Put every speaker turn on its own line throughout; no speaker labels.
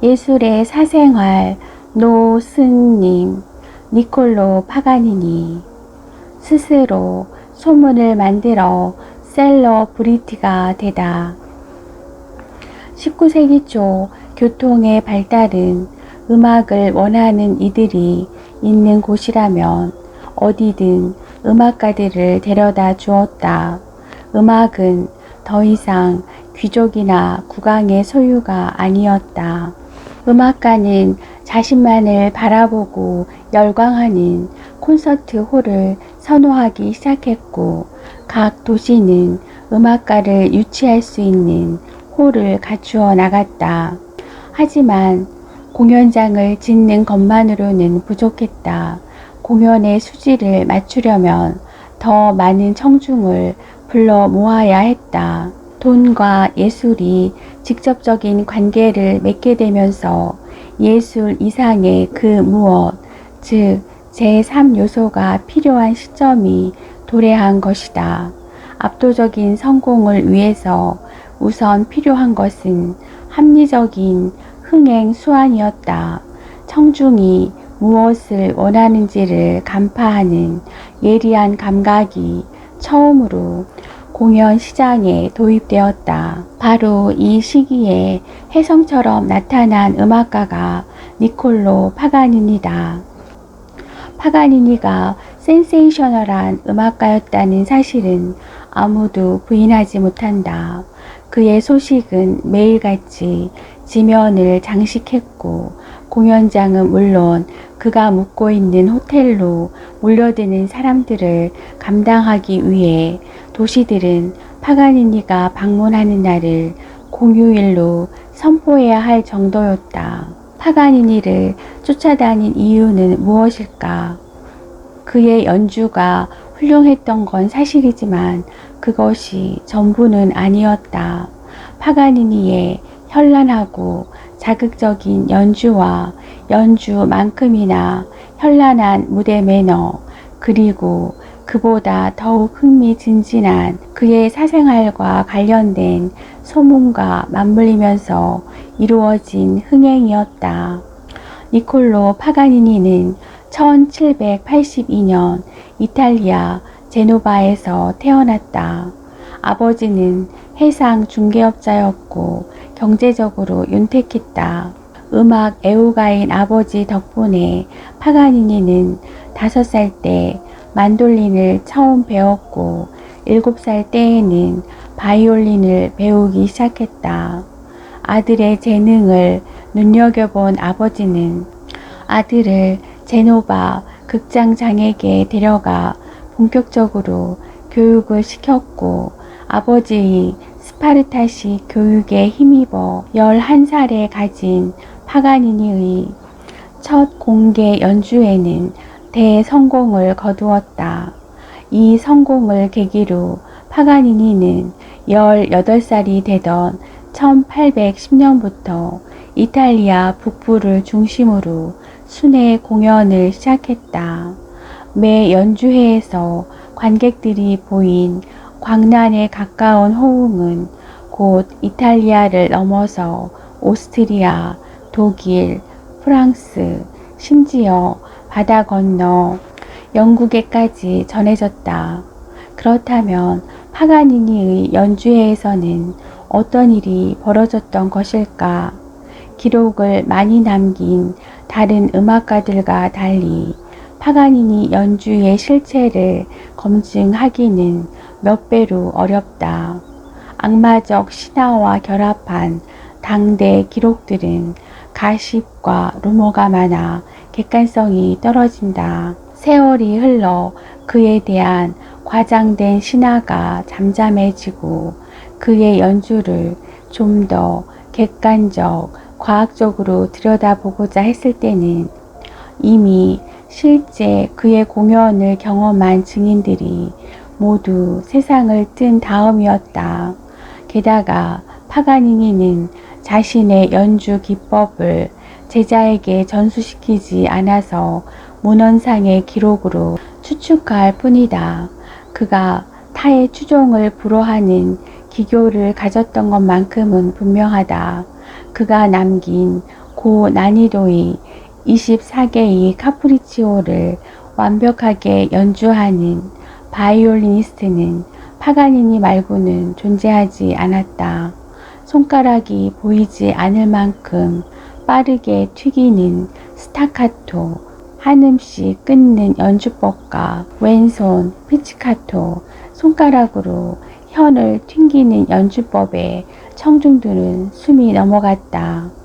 예술의 사생활 노스님 니콜로 파가니니 스스로 소문을 만들어 셀러브리티가 되다. 19세기 초 교통의 발달은 음악을 원하는 이들이 있는 곳이라면 어디든 음악가들을 데려다 주었다. 음악은 더 이상 귀족이나 국왕의 소유가 아니었다. 음악가는 자신만을 바라보고 열광하는 콘서트 홀을 선호하기 시작했고 각 도시는 음악가를 유치할 수 있는 홀을 갖추어 나갔다. 하지만 공연장을 짓는 것만으로는 부족했다. 공연의 수지를 맞추려면 더 많은 청중을 불러 모아야 했다. 돈과 예술이 직접적인 관계를 맺게 되면서 예술 이상의 그 무엇, 즉 제3요소가 필요한 시점이 도래한 것이다. 압도적인 성공을 위해서 우선 필요한 것은 합리적인 흥행 수완이었다. 청중이 무엇을 원하는지를 간파하는 예리한 감각이 처음으로 공연 시장에 도입되었다. 바로 이 시기에 혜성처럼 나타난 음악가가 니콜로 파가니니다. 파가니니가 센세이셔널한 음악가였다는 사실은 아무도 부인하지 못한다. 그의 소식은 매일같이 지면을 장식했고 공연장은 물론 그가 묵고 있는 호텔로 몰려드는 사람들을 감당하기 위해 도시들은 파가니니가 방문하는 날을 공휴일로 선포해야 할 정도였다. 파가니니를 쫓아다닌 이유는 무엇일까? 그의 연주가 훌륭했던 건 사실이지만 그것이 전부는 아니었다. 파가니니의 현란하고 자극적인 연주와 연주만큼이나 현란한 무대 매너, 그리고 그보다 더욱 흥미진진한 그의 사생활과 관련된 소문과 맞물리면서 이루어진 흥행이었다. 니콜로 파가니니는 1782년 이탈리아 제노바에서 태어났다. 아버지는 해상 중개업자였고 경제적으로 윤택했다. 음악 애호가인 아버지 덕분에 파가니니는 5살 때 만돌린을 처음 배웠고 7살 때에는 바이올린을 배우기 시작했다. 아들의 재능을 눈여겨본 아버지는 아들을 제노바 극장장에게 데려가 본격적으로 교육을 시켰고 아버지의 스파르타식 교육에 힘입어 11살에 가진 파가니니의 첫 공개 연주에는 대성공을 거두었다. 이 성공을 계기로 파가니니는 18살이 되던 1810년부터 이탈리아 북부를 중심으로 순회 공연을 시작했다. 매 연주회에서 관객들이 보인 광란에 가까운 호응은 곧 이탈리아를 넘어서 오스트리아, 독일, 프랑스, 심지어 바다 건너 영국에까지 전해졌다. 그렇다면 파가니니의 연주회에서는 어떤 일이 벌어졌던 것일까? 기록을 많이 남긴 다른 음악가들과 달리 파가니니 연주의 실체를 검증하기는 몇 배로 어렵다. 악마적 신화와 결합한 당대 기록들은 가십과 루머가 많아 객관성이 떨어진다. 세월이 흘러 그에 대한 과장된 신화가 잠잠해지고 그의 연주를 좀 더 객관적, 과학적으로 들여다보고자 했을 때는 이미 실제 그의 공연을 경험한 증인들이 모두 세상을 뜬 다음이었다. 게다가 파가니니는 자신의 연주 기법을 제자에게 전수시키지 않아서 문헌상의 기록으로 추측할 뿐이다. 그가 타의 추종을 불허하는 기교를 가졌던 것만큼은 분명하다. 그가 남긴 고난이도의 24개의 카프리치오를 완벽하게 연주하는 바이올리니스트는 파가니니 말고는 존재하지 않았다. 손가락이 보이지 않을 만큼 빠르게 튀기는 스타카토, 한음씩 끊는 연주법과 왼손 피치카토, 손가락으로 현을 튕기는 연주법에 청중들은 숨이 넘어갔다.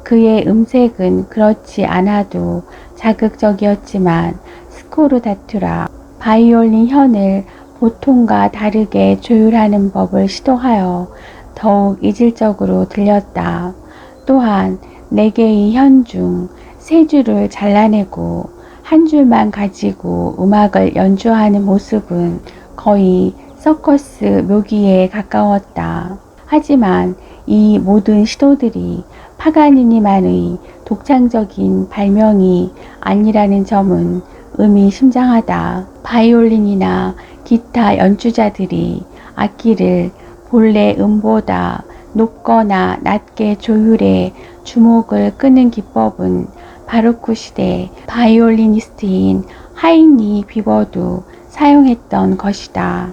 그의 음색은 그렇지 않아도 자극적이었지만 스코르다투라 바이올린 현을 보통과 다르게 조율하는 법을 시도하여 더욱 이질적으로 들렸다. 또한 4개의 현 중 3줄을 잘라내고 한 줄만 가지고 음악을 연주하는 모습은 거의 서커스 묘기에 가까웠다. 하지만 이 모든 시도들이 파가니니만의 독창적인 발명이 아니라는 점은 의미심장하다. 바이올린이나 기타 연주자들이 악기를 본래 음보다 높거나 낮게 조율해 주목을 끄는 기법은 바로크 시대 바이올리니스트인 하이니 비버도 사용했던 것이다.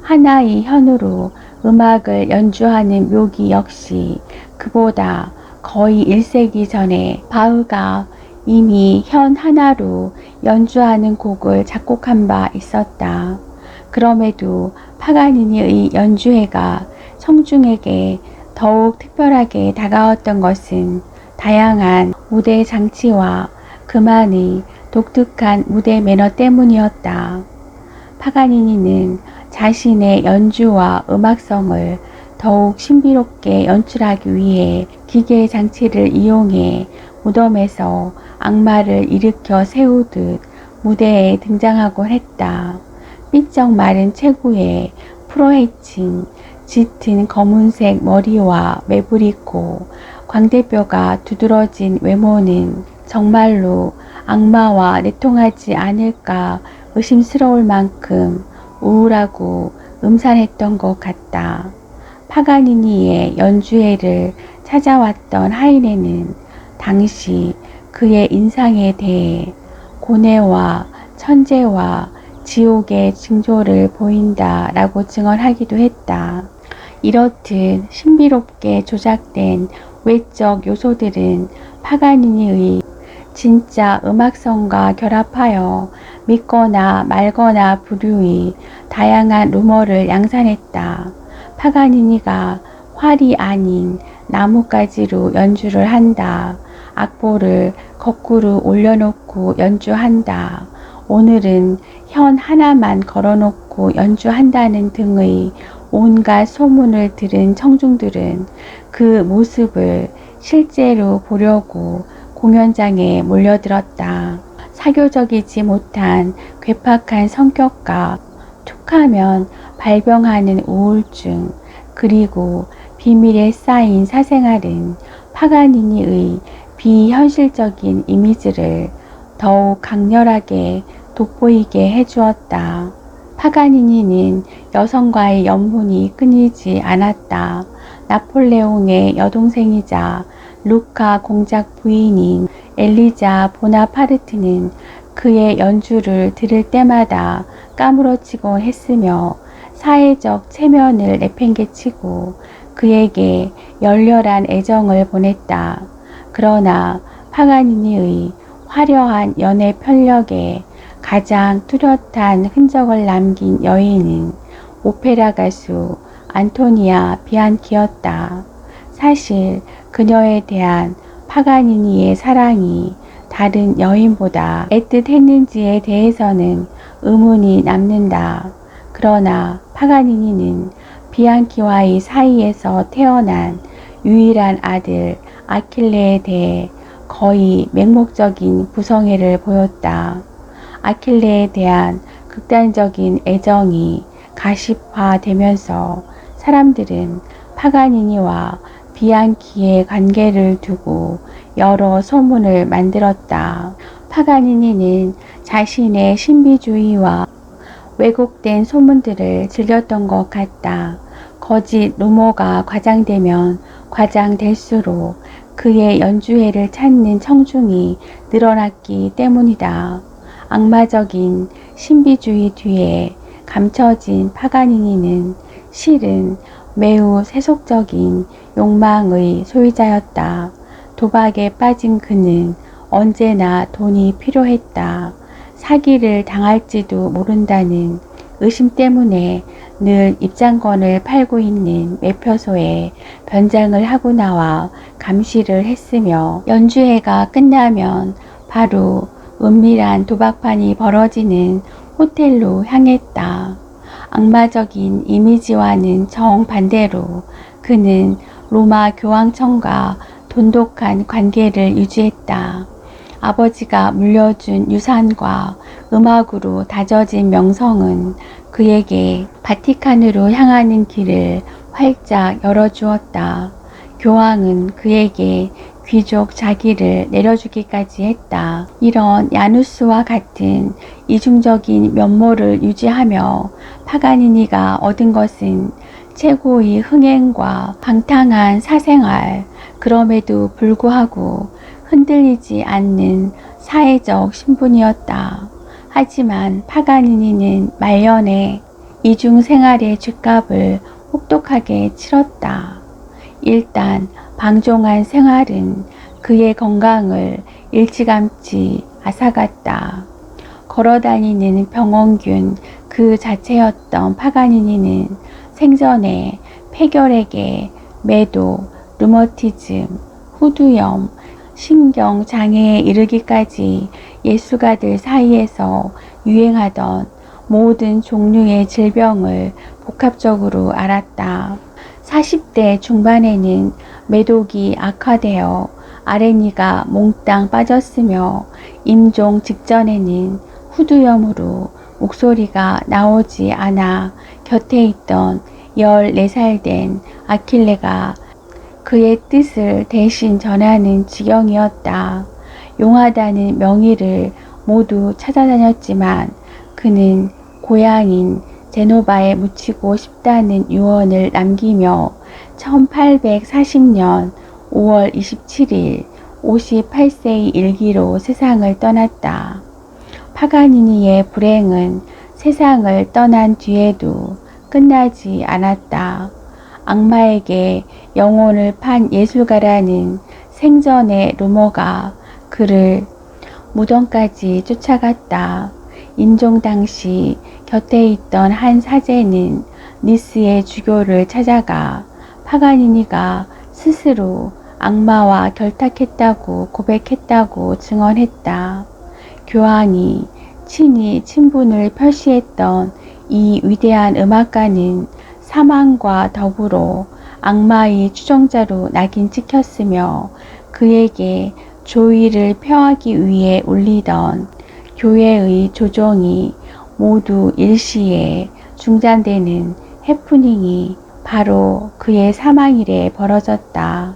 하나의 현으로 음악을 연주하는 묘기 역시 그보다 거의 1세기 전에 바흐가 이미 현 하나로 연주하는 곡을 작곡한 바 있었다. 그럼에도 파가니니의 연주회가 청중에게 더욱 특별하게 다가왔던 것은 다양한 무대 장치와 그만의 독특한 무대 매너 때문이었다. 파가니니는 자신의 연주와 음악성을 더욱 신비롭게 연출하기 위해 기계 장치를 이용해 무덤에서 악마를 일으켜 세우듯 무대에 등장하곤 했다. 삐쩍 마른 체구에 풀어헤친 짙은 검은색 머리와 매부리코, 광대뼈가 두드러진 외모는 정말로 악마와 내통하지 않을까 의심스러울 만큼 우울하고 음산했던 것 같다. 파가니니의 연주회를 찾아왔던 하이네는 당시 그의 인상에 대해 고뇌와 천재와 지옥의 징조를 보인다 라고 증언하기도 했다. 이렇듯 신비롭게 조작된 외적 요소들은 파가니니의 진짜 음악성과 결합하여 믿거나 말거나 부류의 다양한 루머를 양산했다. 파가니니가 활이 아닌 나뭇가지로 연주를 한다. 악보를 거꾸로 올려놓고 연주한다. 오늘은 현 하나만 걸어놓고 연주한다는 등의 온갖 소문을 들은 청중들은 그 모습을 실제로 보려고 공연장에 몰려들었다. 사교적이지 못한 괴팍한 성격과 툭하면 발병하는 우울증, 그리고 비밀에 쌓인 사생활은 파가니니의 비현실적인 이미지를 더욱 강렬하게 돋보이게 해주었다. 파가니니는 여성과의 연분이 끊이지 않았다. 나폴레옹의 여동생이자 루카 공작 부인인 엘리자 보나파르트는 그의 연주를 들을 때마다 까무러치곤 했으며 사회적 체면을 내팽개치고 그에게 열렬한 애정을 보냈다. 그러나 파가니니의 화려한 연애 편력에 가장 뚜렷한 흔적을 남긴 여인은 오페라 가수 안토니아 비안키였다. 사실 그녀에 대한 파가니니의 사랑이 다른 여인보다 애틋했는지에 대해서는 의문이 남는다. 그러나 파가니니는 비안키와의 사이에서 태어난 유일한 아들 아킬레에 대해 거의 맹목적인 부성애를 보였다. 아킬레에 대한 극단적인 애정이 가십화되면서 사람들은 파가니니와 비안키의 관계를 두고 여러 소문을 만들었다. 파가니니는 자신의 신비주의와 왜곡된 소문들을 즐겼던 것 같다. 거짓 루머가 과장되면 과장될수록 그의 연주회를 찾는 청중이 늘어났기 때문이다. 악마적인 신비주의 뒤에 감춰진 파가니니는 실은 매우 세속적인 욕망의 소유자였다. 도박에 빠진 그는 언제나 돈이 필요했다. 사기를 당할지도 모른다는 의심 때문에 늘 입장권을 팔고 있는 매표소에 변장을 하고 나와 감시를 했으며 연주회가 끝나면 바로 은밀한 도박판이 벌어지는 호텔로 향했다. 악마적인 이미지와는 정반대로 그는 로마 교황청과 돈독한 관계를 유지했다. 아버지가 물려준 유산과 음악으로 다져진 명성은 그에게 바티칸으로 향하는 길을 활짝 열어주었다. 교황은 그에게 귀족 자기를 내려주기까지 했다. 이런 야누스와 같은 이중적인 면모를 유지하며 파가니니가 얻은 것은 최고의 흥행과 방탕한 사생활, 그럼에도 불구하고 흔들리지 않는 사회적 신분이었다. 하지만 파가니니는 말년에 이중생활의 죗값을 혹독하게 치렀다. 일단 방종한 생활은 그의 건강을 일찌감치 앗아갔다. 걸어다니는 병원균 그 자체였던 파가니니는 생전에 폐결핵에 매도, 류머티즘, 후두염, 신경장애에 이르기까지 예술가들 사이에서 유행하던 모든 종류의 질병을 복합적으로 앓았다. 40대 중반에는 매독이 악화되어 아랫니가 몽땅 빠졌으며 임종 직전에는 후두염으로 목소리가 나오지 않아 곁에 있던 14살 된 아킬레가 그의 뜻을 대신 전하는 지경이었다. 용하다는 명의를 모두 찾아다녔지만 그는 고향인 제노바에 묻히고 싶다는 유언을 남기며 1840년 5월 27일 58세의 일기로 세상을 떠났다. 파가니니의 불행은 세상을 떠난 뒤에도 끝나지 않았다. 악마에게 영혼을 판 예술가라는 생전의 루머가 그를 무덤까지 쫓아갔다. 인종 당시 곁에 있던 한 사제는 니스의 주교를 찾아가 파가니니가 스스로 악마와 결탁했다고 고백했다고 증언했다. 교황이 친히 친분을 표시했던 이 위대한 음악가는 사망과 더불어 악마의 추종자로 낙인 찍혔으며 그에게 조의를 표하기 위해 울리던 교회의 조종이 모두 일시에 중단되는 해프닝이 바로 그의 사망일에 벌어졌다.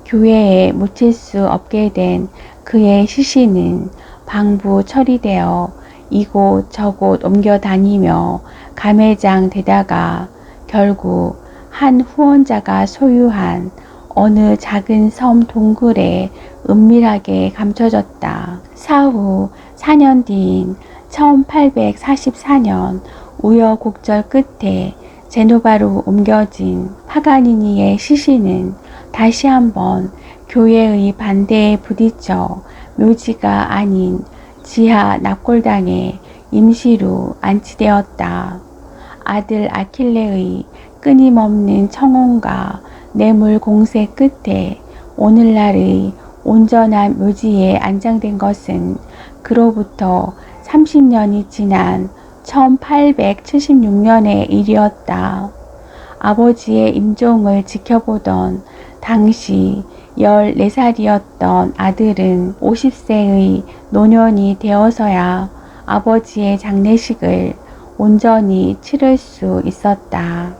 교회에 묻힐 수 없게 된 그의 시신은 방부 처리되어 이곳 저곳 옮겨 다니며 감회장 되다가 결국 한 후원자가 소유한 어느 작은 섬 동굴에 은밀하게 감춰졌다. 사후 4년 뒤인 1844년 우여곡절 끝에 제노바로 옮겨진 파가니니의 시신은 다시 한번 교회의 반대에 부딪혀 묘지가 아닌 지하 납골당에 임시로 안치되었다. 아들 아킬레의 끊임없는 청혼과 뇌물 공세 끝에 오늘날의 온전한 묘지에 안장된 것은 그로부터 30년이 지난 1876년의 일이었다. 아버지의 임종을 지켜보던 당시 14살이었던 아들은 50세의 노년이 되어서야 아버지의 장례식을 온전히 치를 수 있었다.